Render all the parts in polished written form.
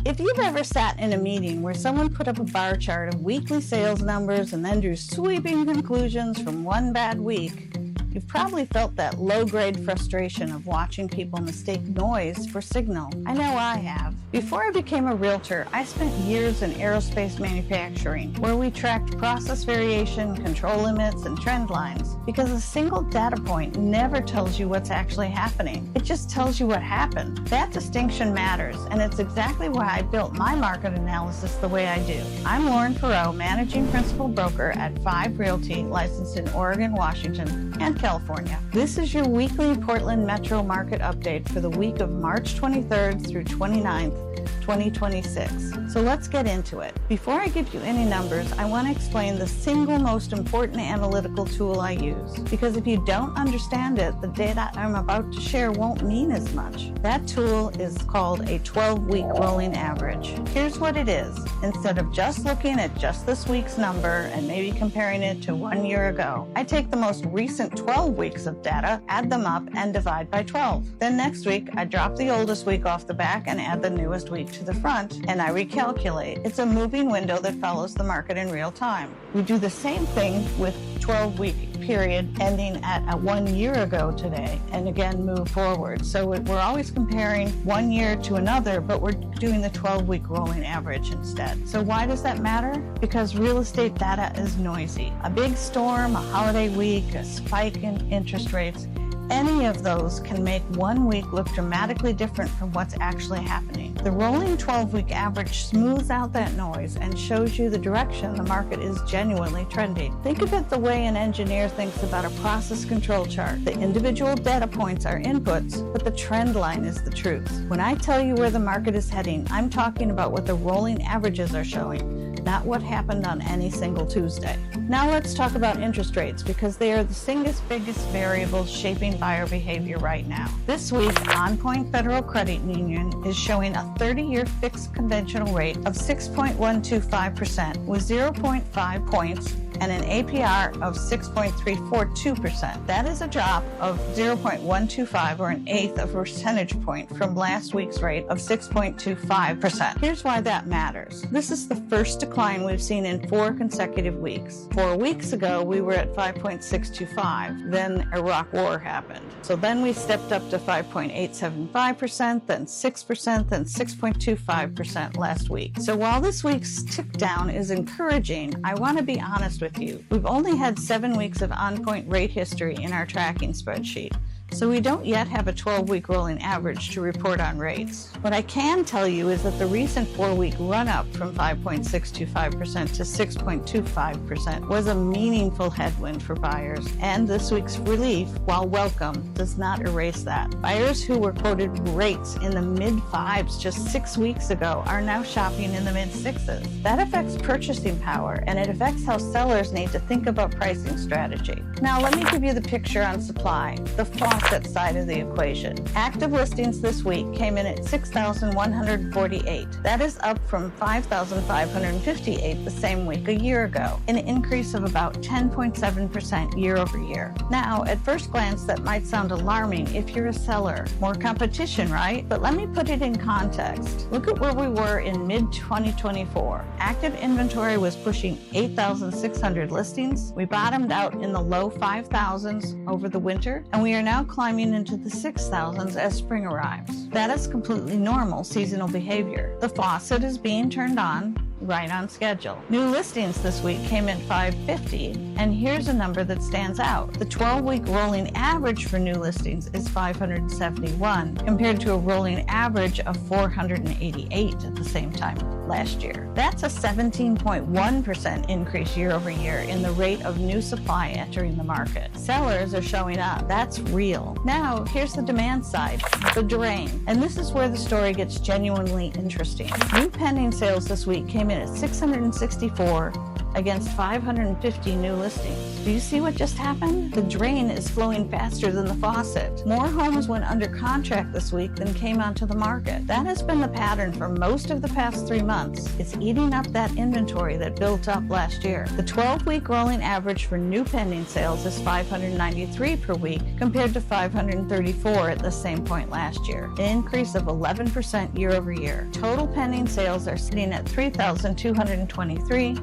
If you've ever sat in a meeting where someone put up a bar chart of weekly sales numbers and then drew sweeping conclusions from one bad week, you've probably felt that low-grade frustration of watching people mistake noise for signal. I know I have. Before I became a realtor, I spent years in aerospace manufacturing, where we tracked process variation, control limits, and trend lines, because a single data point never tells you what's actually happening. It just tells you what happened. That distinction matters, and it's exactly why I built my market analysis the way I do. I'm Perreault, Managing Principal Broker at Fiv Realty, licensed in Oregon, Washington, and California. This is your weekly Portland Metro Market Update for the week of March 23rd through 29th, 2026. So let's get into it. Before I give you any numbers, I want to explain the single most important analytical tool I use, because if you don't understand it, the data I'm about to share won't mean as much. That tool is called a 12-week rolling average. Here's what it is. Instead of just looking at just this week's number and maybe comparing it to 1 year ago, I take the most recent 12 weeks of data, add them up, and divide by 12. Then next week, I drop the oldest week off the back and add the newest week to the front, and I recalculate. It's a moving window that follows the market in real time. We do the same thing with 12-week period ending at a 1 year ago today, and again move forward. So we're always comparing 1 year to another, but we're doing the 12-week rolling average instead. So why does that matter? Because real estate data is noisy. A big storm, a holiday week, a spike in interest rates, any of those can make 1 week look dramatically different from what's actually happening. The rolling 12-week average smooths out that noise and shows you the direction the market is genuinely trending. Think of it the way an engineer thinks about a process control chart. The individual data points are inputs, but the trend line is the truth. When I tell you where the market is heading, I'm talking about what the rolling averages are showing, not what happened on any single Tuesday. Now let's talk about interest rates, because they are the single biggest variable shaping buyer behavior right now. This week, On Point Federal Credit Union is showing a 30-year fixed conventional rate of 6.125% with 0.5 points and an APR of 6.342%. That is a drop of 0.125 or an eighth of a percentage point from last week's rate of 6.25%. Here's why that matters. This is the first decline we've seen in 4 consecutive weeks. 4 weeks ago, we were at 5.625. Then Iraq War happened. So then we stepped up to 5.875%, then 6%, then 6.25% last week. So while this week's tick down is encouraging, I want to be honest with you. We've only had 7 weeks of on-point rate history in our tracking spreadsheet, so we don't yet have a 12-week rolling average to report on rates. What I can tell you is that the recent 4-week run-up from 5.625% to 6.25% was a meaningful headwind for buyers, and this week's relief, while welcome, does not erase that. Buyers who were quoted rates in the mid-5s just 6 weeks ago are now shopping in the mid-6s. That affects purchasing power, and it affects how sellers need to think about pricing strategy. Now let me give you the picture on supply, the faucet side of the equation. Active listings this week came in at 6,148. That is up from 5,558 the same week a year ago, an increase of about 10.7% year over year. Now, at first glance, that might sound alarming if you're a seller. More competition, right? But let me put it in context. Look at where we were in mid-2024. Active inventory was pushing 8,600 listings. We bottomed out in the low 5,000s over the winter, and we are now climbing into the 6,000s as spring arrives. That is completely normal seasonal behavior. The faucet is being turned on, right on schedule. New listings this week came in 550, and here's a number that stands out. The 12-week rolling average for new listings is 571, compared to a rolling average of 488 at the same time last year. That's a 17.1% increase year over year in the rate of new supply entering the market. Sellers are showing up. That's real. Now, here's the demand side, the drain. And this is where the story gets genuinely interesting. New pending sales this week came in at 664, against 550 new listings. Do you see what just happened? The drain is flowing faster than the faucet. More homes went under contract this week than came onto the market. That has been the pattern for most of the past 3 months. It's eating up that inventory that built up last year. The 12-week rolling average for new pending sales is 593 per week compared to 534 at the same point last year, an increase of 11% year over year. Total pending sales are sitting at 3,223,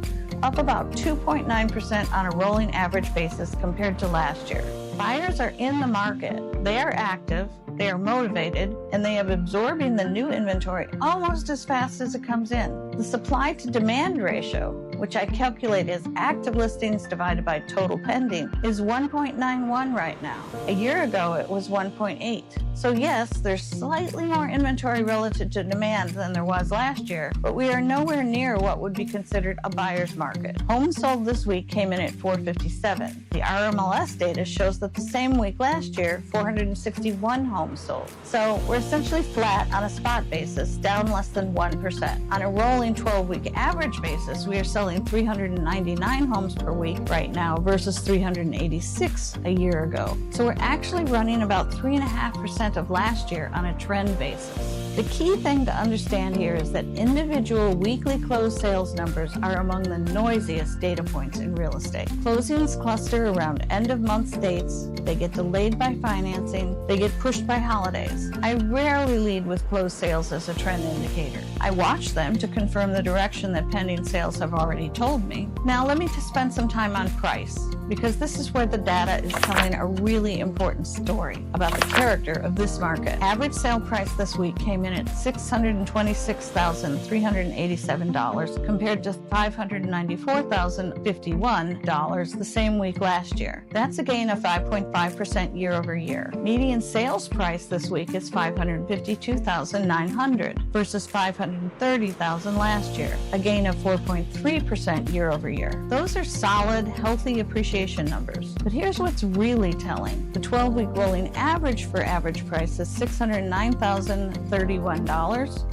up about 2.9% on a rolling average basis compared to last year. Buyers are in the market. They are active, they are motivated, and they are absorbing the new inventory almost as fast as it comes in. The supply to demand ratio, which I calculate as active listings divided by total pending, is 1.91 right now. A year ago, it was 1.8. So yes, there's slightly more inventory relative to demand than there was last year, but we are nowhere near what would be considered a buyer's market. Homes sold this week came in at 457. The RMLS data shows that the same week last year, 461 homes sold. So we're essentially flat on a spot basis, down less than 1%. On a rolling 12-week average basis, we are selling 399 homes per week right now versus 386 a year ago. So we're actually running about 3.5% of last year on a trend basis. The key thing to understand here is that individual weekly closed sales numbers are among the noisiest data points in real estate. Closings cluster around end-of-month dates, they get delayed by financing, they get pushed by holidays. I rarely lead with closed sales as a trend indicator. I watch them to confirm the direction that pending sales have already told me. Now let me just spend some time on price, because this is where the data is telling a really important story about the character of this market. Average sale price this week came in at $626,387 compared to $594,051 the same week last year. That's a gain of 5.5% year over year. Median sales price this week is $552,900 versus $530,000 last year, a gain of 4.3% year over year. Those are solid, healthy appreciation numbers. But here's what's really telling. The 12-week rolling average for average price is $609,031.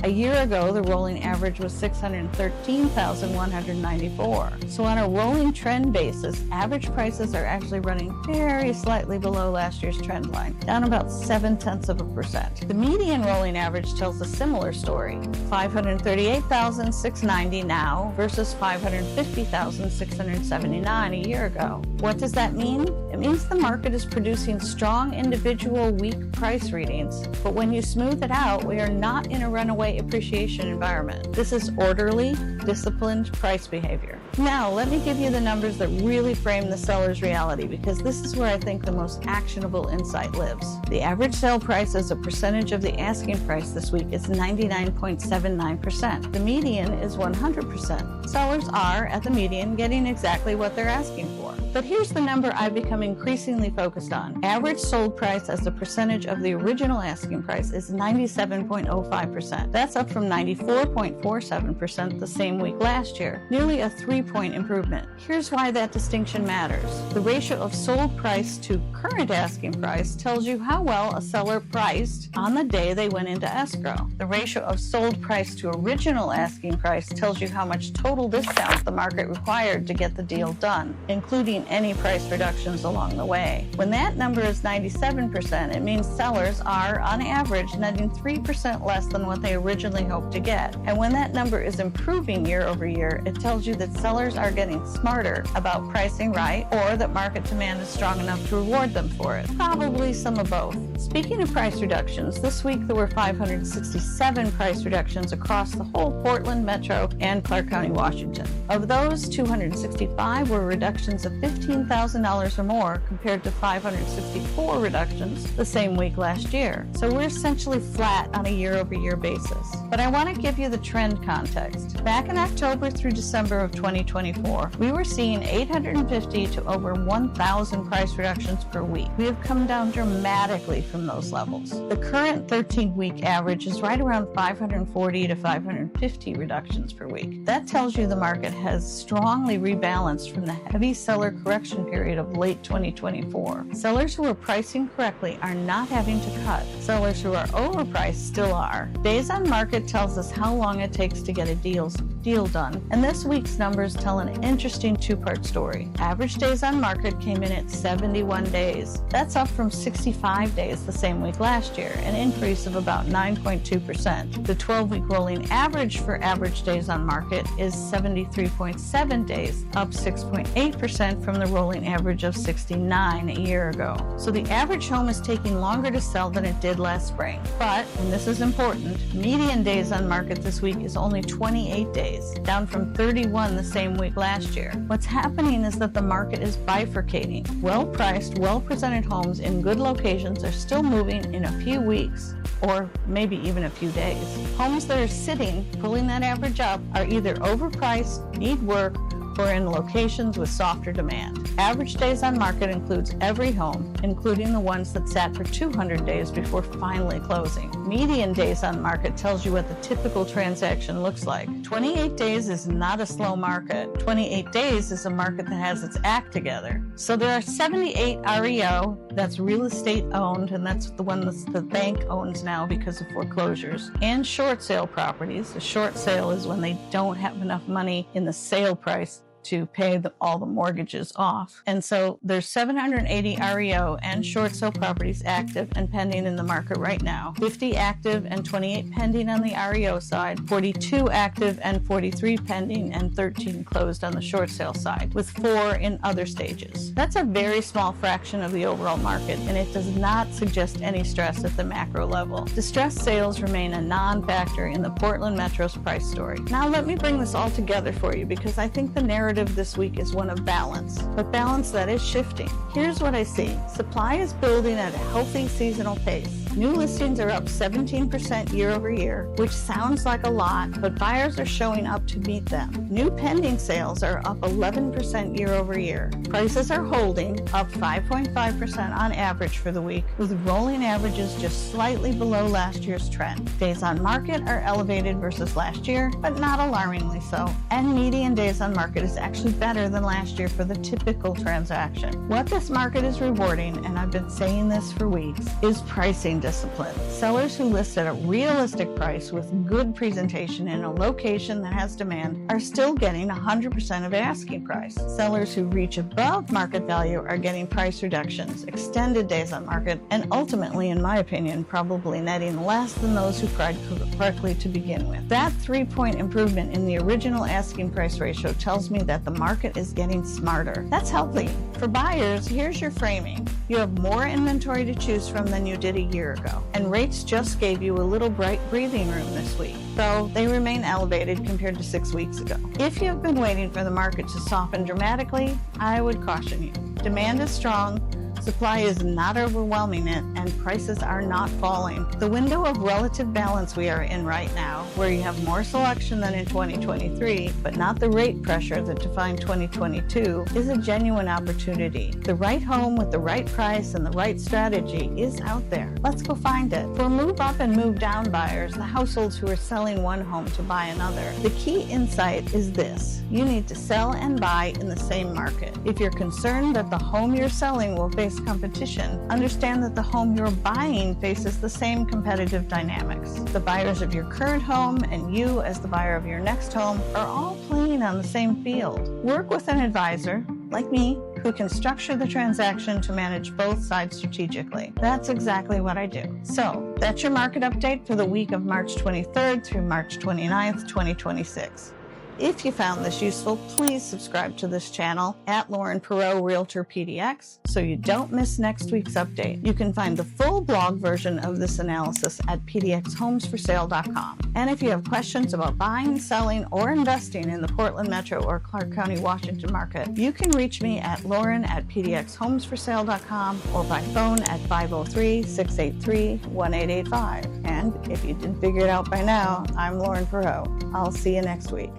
A year ago, the rolling average was $613,194. So on a rolling trend basis, average prices are actually running very slightly below last year's trend line, down about 0.7%. The median rolling average tells a similar story, $538,690 now versus $550,679 a year ago. What does that mean? It means the market is producing strong individual week price readings, but when you smooth it out, we are not in a runaway appreciation environment. This is orderly, disciplined price behavior. Now, let me give you the numbers that really frame the seller's reality, because this is where I think the most actionable insight lives. The average sale price as a percentage of the asking price this week is 99.79%. The median is 100%. Sellers are, at the median, getting exactly what they're asking for. But here's the number I've become increasingly focused on. Average sold price as a percentage of the original asking price is 97.05%. That's up from 94.47% the same week last year, nearly a 3-point improvement. Here's why that distinction matters. The ratio of sold price to current asking price tells you how well a seller priced on the day they went into escrow. The ratio of sold price to original asking price tells you how much total discount the market required to get the deal done, including any price reductions along the way. When that number is 97%, it means sellers are, on average, netting 3% less than what they originally hoped to get. And when that number is improving year over year, it tells you that sellers are getting smarter about pricing right, or that market demand is strong enough to reward them for it. Probably some of both. Speaking of price reductions, this week there were 567 price reductions across the whole Portland Metro and Clark County, Washington. Of those, 265 were reductions of $15,000 or more compared to 564 reductions the same week last year. So we're essentially flat on a year-over-year basis. But I want to give you the trend context. Back in October through December of 2024, we were seeing 850 to over 1,000 price reductions per week. We have come down dramatically from those levels. The current 13-week average is right around 540 to 550 reductions per week. That tells you the market has strongly rebalanced from the heavy seller correction period of late 2024. Sellers who are pricing correctly are not having to cut. Sellers who are overpriced still are. Days on market tells us how long it takes to get a deal deal done. And this week's numbers tell an interesting two-part story. Average days on market came in at 71 days. That's up from 65 days the same week last year, an increase of about 9.2%. The 12-week rolling average for average days on market is 73.7 days, up 6.8% from the rolling average of 69 a year ago. So the average home is taking longer to sell than it did last spring. But, and this is important, median days on market this week is only 28 days, down from 31 the same week last year. What's happening is that the market is bifurcating. Well-priced, well-presented homes in good locations are still moving in a few weeks, or maybe even a few days. Homes that are sitting, pulling that average up, are either overpriced, need work, or in locations with softer demand. Average days on market includes every home, including the ones that sat for 200 days before finally closing. Median days on market tells you what the typical transaction looks like. 28 days is not a slow market. 28 days is a market that has its act together. So there are 78 REO, that's real estate owned, and that's the one that the bank owns now because of foreclosures, and short sale properties. A short sale is when they don't have enough money in the sale price to pay all the mortgages off. And so there's 780 REO and short sale properties active and pending in the market right now. 50 active and 28 pending on the REO side, 42 active and 43 pending, and 13 closed on the short sale side, with 4 in other stages. That's a very small fraction of the overall market, and it does not suggest any stress at the macro level. Distressed sales remain a non-factor in the Portland Metro's price story. Now let me bring this all together for you, because I think the narrative this week is one of balance, but balance that is shifting. Here's what I see. Supply is building at a healthy seasonal pace. New listings are up 17% year over year, which sounds like a lot, but buyers are showing up to meet them. New pending sales are up 11% year over year. Prices are holding, up 5.5% on average for the week, with rolling averages just slightly below last year's trend. Days on market are elevated versus last year, but not alarmingly so. And median days on market is actually better than last year for the typical transaction. What this market is rewarding, and I've been saying this for weeks, is pricing discipline. Sellers who list at a realistic price with good presentation in a location that has demand are still getting 100% of asking price. Sellers who reach above market value are getting price reductions, extended days on market, and ultimately, in my opinion, probably netting less than those who priced correctly to begin with. That 3-point improvement in the original asking price ratio tells me that the market is getting smarter. That's healthy. For buyers, here's your framing. You have more inventory to choose from than you did a year ago, and rates just gave you a little bright breathing room this week, though they remain elevated compared to 6 weeks ago. If you've been waiting for the market to soften dramatically, I would caution you. Demand is strong, supply is not overwhelming it, and prices are not falling. The window of relative balance we are in right now, where you have more selection than in 2023, but not the rate pressure that defined 2022, is a genuine opportunity. The right home with the right price and the right strategy is out there. Let's go find it. For move up and move down buyers, the households who are selling one home to buy another, the key insight is this: you need to sell and buy in the same market. If you're concerned that the home you're selling will face competition, understand that the home you're buying faces the same competitive dynamics. The buyers of your current home and you as the buyer of your next home are all playing on the same field. Work with an advisor, like me, who can structure the transaction to manage both sides strategically. That's exactly what I do. So, that's your market update for the week of March 23rd through March 29th, 2026. If you found this useful, please subscribe to this channel at Lauren Perreault Realtor PDX so you don't miss next week's update. You can find the full blog version of this analysis at pdxhomesforsale.com. And if you have questions about buying, selling, or investing in the Portland Metro or Clark County, Washington market, you can reach me at lauren@pdxhomesforsale.com or by phone at 503-683-1885. And if you didn't figure it out by now, I'm Lauren Perreault. I'll see you next week.